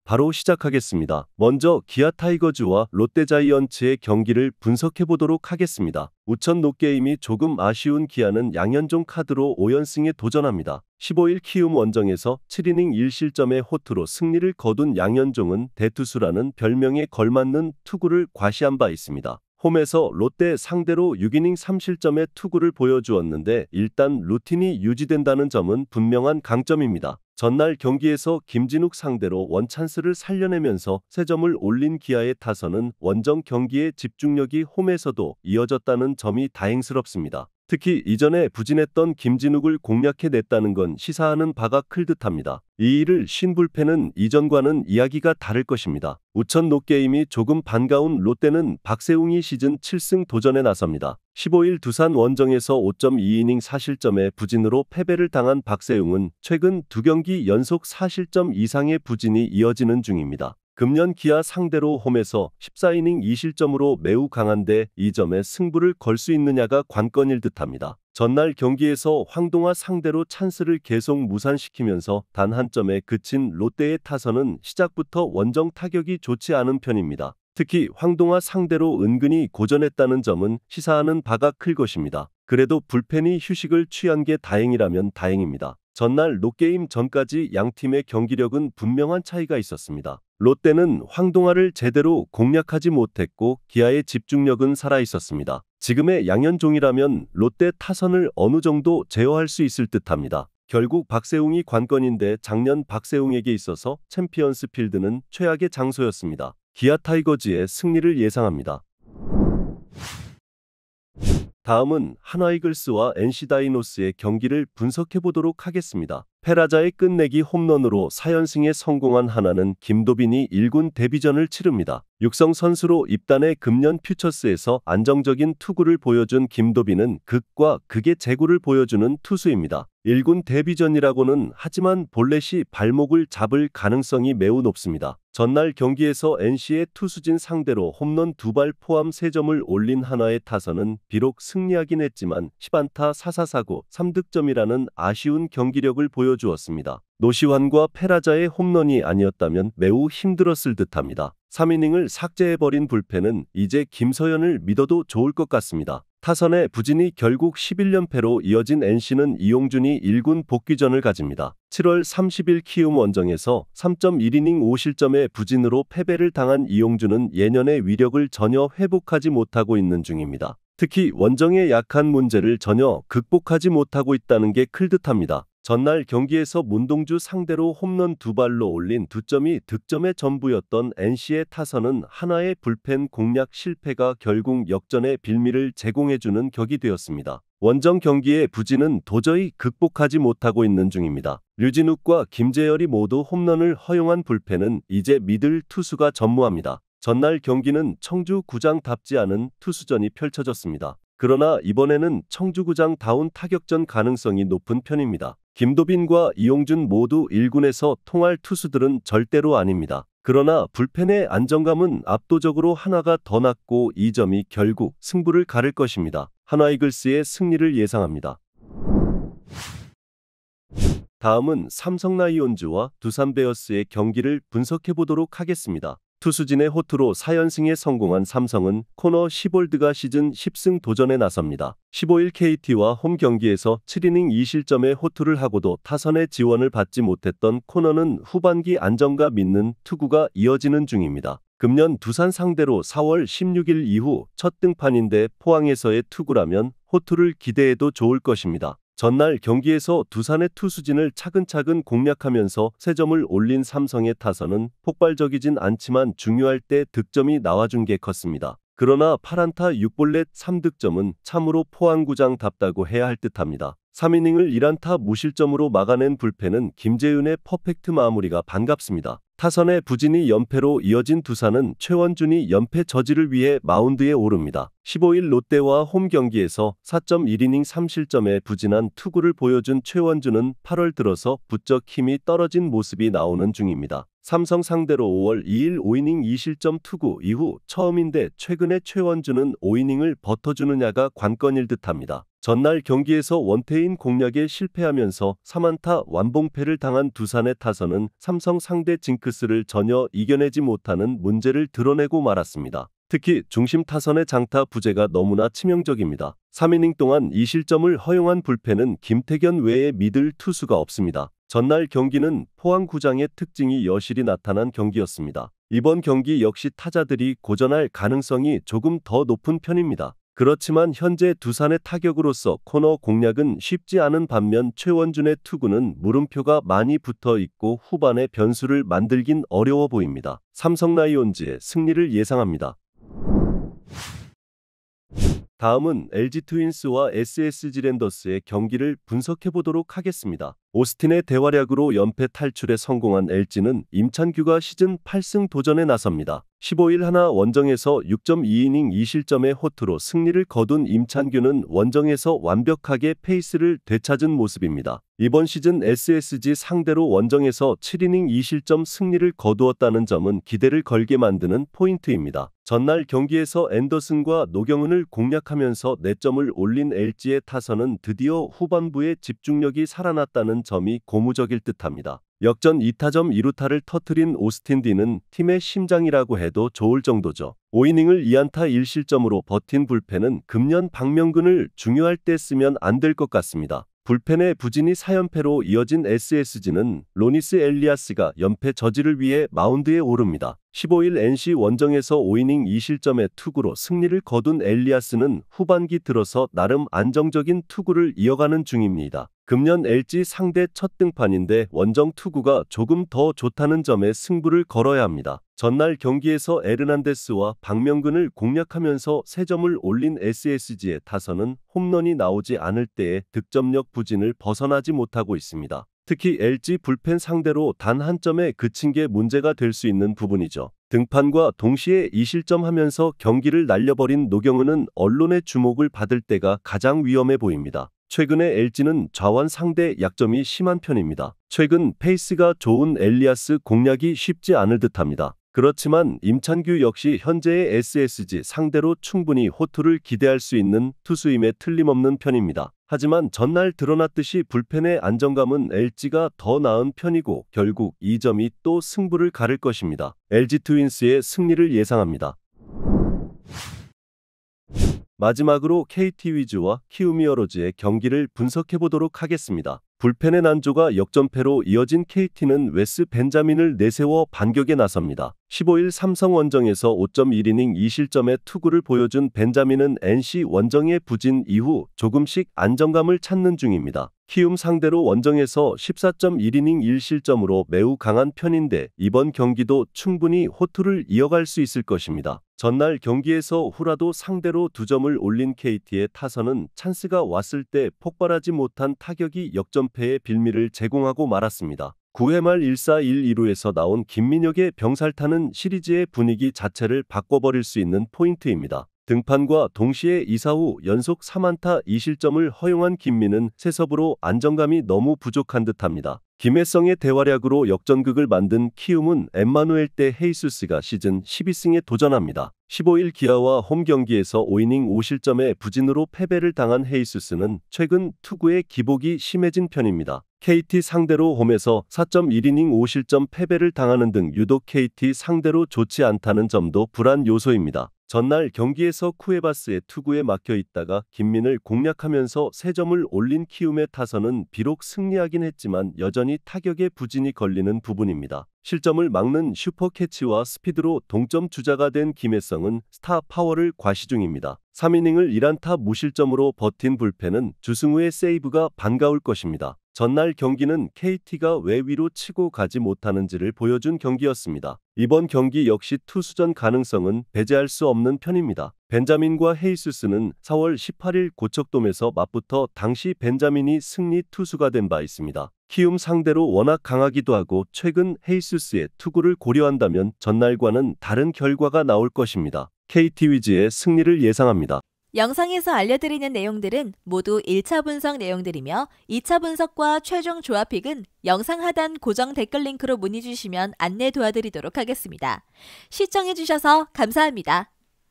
바로 시작하겠습니다. 먼저 기아 타이거즈와 롯데자이언츠의 경기를 분석해 보도록 하겠습니다. 우천 롯게임이 조금 아쉬운 기아는 양현종 카드로 5연승에 도전합니다. 15일 키움 원정에서 7이닝 1실점의 호투로 승리를 거둔 양현종은 대투수라는 별명에 걸맞는 투구를 과시한 바 있습니다. 홈에서 롯데 상대로 6이닝 3실점의 투구를 보여주었는데 일단 루틴이 유지된다는 점은 분명한 강점입니다. 전날 경기에서 김진욱 상대로 원찬스를 살려내면서 3점을 올린 기아의 타선은 원정 경기의 집중력이 홈에서도 이어졌다는 점이 다행스럽습니다. 특히 이전에 부진했던 김진욱을 공략해냈다는 건 시사하는 바가 클 듯합니다. 이 일을 쉰 불펜은 이전과는 이야기가 다를 것입니다. 우천 롯게임이 조금 반가운 롯데는 박세웅이 시즌 7승 도전에 나섭니다. 15일 두산 원정에서 5.2이닝 4실점의 부진으로 패배를 당한 박세웅은 최근 2경기 연속 4실점 이상의 부진이 이어지는 중입니다. 금년 기아 상대로 홈에서 14이닝 2실점으로 매우 강한데 이 점에 승부를 걸 수 있느냐가 관건일 듯합니다. 전날 경기에서 황동화 상대로 찬스를 계속 무산시키면서 단 한 점에 그친 롯데의 타선은 시작부터 원정 타격이 좋지 않은 편입니다. 특히 황동화 상대로 은근히 고전했다는 점은 시사하는 바가 클 것입니다. 그래도 불펜이 휴식을 취한 게 다행이라면 다행입니다. 전날 롯게임 전까지 양팀의 경기력은 분명한 차이가 있었습니다. 롯데는 황동화를 제대로 공략하지 못했고 기아의 집중력은 살아있었습니다. 지금의 양현종이라면 롯데 타선을 어느 정도 제어할 수 있을 듯합니다. 결국 박세웅이 관건인데 작년 박세웅에게 있어서 챔피언스 필드는 최악의 장소였습니다. 기아 타이거즈의 승리를 예상합니다. 다음은 한화이글스와 NC 다이노스의 경기를 분석해 보도록 하겠습니다. 페라자의 끝내기 홈런으로 4연승에 성공한 한화는 김도빈이 1군 데뷔전을 치릅니다. 육성 선수로 입단해 금년 퓨처스에서 안정적인 투구를 보여준 김도빈은 극과 극의 제구를 보여주는 투수입니다. 1군 데뷔전이라고는 하지만 볼넷이 발목을 잡을 가능성이 매우 높습니다. 전날 경기에서 NC의 투수진 상대로 홈런 2발 포함 3점을 올린 한화의 타선은 비록 승리하긴 했지만 10안타 4사사구 3득점이라는 아쉬운 경기력을 보여주었습니다. 노시환과 페라자의 홈런이 아니었다면 매우 힘들었을 듯합니다. 3이닝을 삭제해버린 불펜은 이제 김서현을 믿어도 좋을 것 같습니다. 타선의 부진이 결국 11연패로 이어진 NC는 이용준이 1군 복귀전을 가집니다. 7월 30일 키움 원정에서 3.1이닝 5실점의 부진으로 패배를 당한 이용준은 예년의 위력을 전혀 회복하지 못하고 있는 중입니다. 특히 원정의 약한 문제를 전혀 극복하지 못하고 있다는 게 클 듯합니다. 전날 경기에서 문동주 상대로 홈런 2발로 올린 2점이 득점의 전부였던 NC의 타선은 한화의 불펜 공략 실패가 결국 역전의 빌미를 제공해주는 격이 되었습니다. 원정 경기의 부진은 도저히 극복하지 못하고 있는 중입니다. 류진욱과 김재열이 모두 홈런을 허용한 불펜은 이제 믿을 투수가 전무합니다. 전날 경기는 청주구장답지 않은 투수전이 펼쳐졌습니다. 그러나 이번에는 청주구장다운 타격전 가능성이 높은 편입니다. 김도빈과 이용준 모두 1군에서 통할 투수들은 절대로 아닙니다. 그러나 불펜의 안정감은 압도적으로 한화가 더 낮고 이 점이 결국 승부를 가를 것입니다. 한화이글스의 승리를 예상합니다. 다음은 삼성 라이온즈와 두산 베어스의 경기를 분석해 보도록 하겠습니다. 투수진의 호투로 4연승에 성공한 삼성은 코너 시볼드가 시즌 10승 도전에 나섭니다. 15일 KT와 홈 경기에서 7이닝 2실점의 호투를 하고도 타선의 지원을 받지 못했던 코너는 후반기 안정감 있는 투구가 이어지는 중입니다. 금년 두산 상대로 4월 16일 이후 첫 등판인데 포항에서의 투구라면 호투를 기대해도 좋을 것입니다. 전날 경기에서 두산의 투수진을 차근차근 공략하면서 3점을 올린 삼성의 타선은 폭발적이진 않지만 중요할 때 득점이 나와준 게 컸습니다. 그러나 8안타 6볼넷 3득점은 참으로 포항구장답다고 해야 할 듯합니다. 3이닝을 1안타 무실점으로 막아낸 불펜은 김재윤의 퍼펙트 마무리가 반갑습니다. 타선의 부진이 연패로 이어진 두산은 최원준이 연패 저지를 위해 마운드에 오릅니다. 15일 롯데와 홈 경기에서 4.1이닝 3실점의 부진한 투구를 보여준 최원준은 8월 들어서 부쩍 힘이 떨어진 모습이 나오는 중입니다. 삼성 상대로 5월 2일 5이닝 2실점 투구 이후 처음인데 최근에 최원주는 5이닝을 버텨주느냐가 관건일 듯합니다. 전날 경기에서 원태인 공략에 실패하면서 3안타 완봉패를 당한 두산의 타선은 삼성 상대 징크스를 전혀 이겨내지 못하는 문제를 드러내고 말았습니다. 특히 중심 타선의 장타 부재가 너무나 치명적입니다. 3이닝 동안 2실점을 허용한 불펜은 김태견 외에 믿을 투수가 없습니다. 전날 경기는 포항구장의 특징이 여실히 나타난 경기였습니다. 이번 경기 역시 타자들이 고전할 가능성이 조금 더 높은 편입니다. 그렇지만 현재 두산의 타격으로서 코너 공략은 쉽지 않은 반면 최원준의 투구는 물음표가 많이 붙어 있고 후반에 변수를 만들긴 어려워 보입니다. 삼성 라이온즈의 승리를 예상합니다. 다음은 LG 트윈스와 SSG 랜더스의 경기를 분석해 보도록 하겠습니다. 오스틴의 대활약으로 연패 탈출에 성공한 LG는 임찬규가 시즌 8승 도전에 나섭니다. 15일 하나 원정에서 6.2이닝 2실점의 호투로 승리를 거둔 임찬규는 원정에서 완벽하게 페이스를 되찾은 모습입니다. 이번 시즌 SSG 상대로 원정에서 7이닝 2실점 승리를 거두었다는 점은 기대를 걸게 만드는 포인트입니다. 전날 경기에서 앤더슨과 노경은을 공략하면서 4점을 올린 LG의 타선은 드디어 후반부에 집중력이 살아났다는 점이 고무적일 듯합니다. 역전 2타점 2루타를 터뜨린 오스틴 D는 팀의 심장이라고 해도 좋을 정도죠. 5이닝을 2안타 1실점으로 버틴 불펜은 금년 박명근을 중요할 때 쓰면 안 될 것 같습니다. 불펜의 부진이 4연패로 이어진 SSG는 로니스 엘리아스가 연패 저지를 위해 마운드에 오릅니다. 15일 NC 원정에서 5이닝 2실점의 투구로 승리를 거둔 엘리아스는 후반기 들어서 나름 안정적인 투구를 이어가는 중입니다. 금년 LG 상대 첫 등판인데 원정 투구가 조금 더 좋다는 점에 승부를 걸어야 합니다. 전날 경기에서 에르난데스와 박명근을 공략하면서 3점을 올린 SSG의 타선은 홈런이 나오지 않을 때의 득점력 부진을 벗어나지 못하고 있습니다. 특히 LG 불펜 상대로 단 한 점에 그친 게 문제가 될 수 있는 부분이죠. 등판과 동시에 2실점하면서 경기를 날려버린 노경은은 언론의 주목을 받을 때가 가장 위험해 보입니다. 최근에 LG는 좌완 상대 약점이 심한 편입니다. 최근 페이스가 좋은 엘리아스 공략이 쉽지 않을 듯합니다. 그렇지만 임찬규 역시 현재의 SSG 상대로 충분히 호투를 기대할 수 있는 투수임에 틀림없는 편입니다. 하지만 전날 드러났듯이 불펜의 안정감은 LG가 더 나은 편이고 결국 이 점이 또 승부를 가를 것입니다. LG 트윈스의 승리를 예상합니다. 마지막으로 KT 위즈와 키움이 어로즈의 경기를 분석해 보도록 하겠습니다. 불펜의 난조가 역전패로 이어진 KT는 웨스 벤자민을 내세워 반격에 나섭니다. 15일 삼성 원정에서 5.1이닝 2실점의 투구를 보여준 벤자민은 NC 원정의 부진 이후 조금씩 안정감을 찾는 중입니다. 키움 상대로 원정에서 14.1이닝 1실점으로 매우 강한 편인데 이번 경기도 충분히 호투를 이어갈 수 있을 것입니다. 전날 경기에서 후라도 상대로 2점을 올린 KT의 타선은 찬스가 왔을 때 폭발하지 못한 타격이 역전패의 빌미를 제공하고 말았습니다. 9회 말 1-4-1-2루에서 나온 김민혁의 병살타는 시리즈의 분위기 자체를 바꿔버릴 수 있는 포인트입니다. 등판과 동시에 2사후 연속 3안타 2실점을 허용한 김민은 세섭으로 안정감이 너무 부족한 듯합니다. 김혜성의 대활약으로 역전극을 만든 키움은 엠마누엘 대 헤이수스가 시즌 12승에 도전합니다. 15일 기아와 홈 경기에서 5이닝 5실점의 부진으로 패배를 당한 헤이수스는 최근 투구의 기복이 심해진 편입니다. KT 상대로 홈에서 4.1이닝 5실점 패배를 당하는 등 유독 KT 상대로 좋지 않다는 점도 불안 요소입니다. 전날 경기에서 쿠에바스의 투구에 막혀 있다가 김민을 공략하면서 3점을 올린 키움의 타선은 비록 승리하긴 했지만 여전히 타격에 부진이 걸리는 부분입니다. 실점을 막는 슈퍼캐치와 스피드로 동점 주자가 된 김혜성은 스타 파워를 과시 중입니다. 3이닝을 1안타 무실점으로 버틴 불펜은 주승우의 세이브가 반가울 것입니다. 전날 경기는 KT가 왜 위로 치고 가지 못하는지를 보여준 경기였습니다. 이번 경기 역시 투수전 가능성은 배제할 수 없는 편입니다. 벤자민과 헤이수스는 4월 18일 고척돔에서 맞붙어 당시 벤자민이 승리 투수가 된 바 있습니다. 키움 상대로 워낙 강하기도 하고 최근 헤이수스의 투구를 고려한다면 전날과는 다른 결과가 나올 것입니다. KT 위즈의 승리를 예상합니다. 영상에서 알려드리는 내용들은 모두 1차 분석 내용들이며 2차 분석과 최종 조합픽은 영상 하단 고정 댓글 링크로 문의 주시면 안내 도와드리도록 하겠습니다. 시청해주셔서 감사합니다.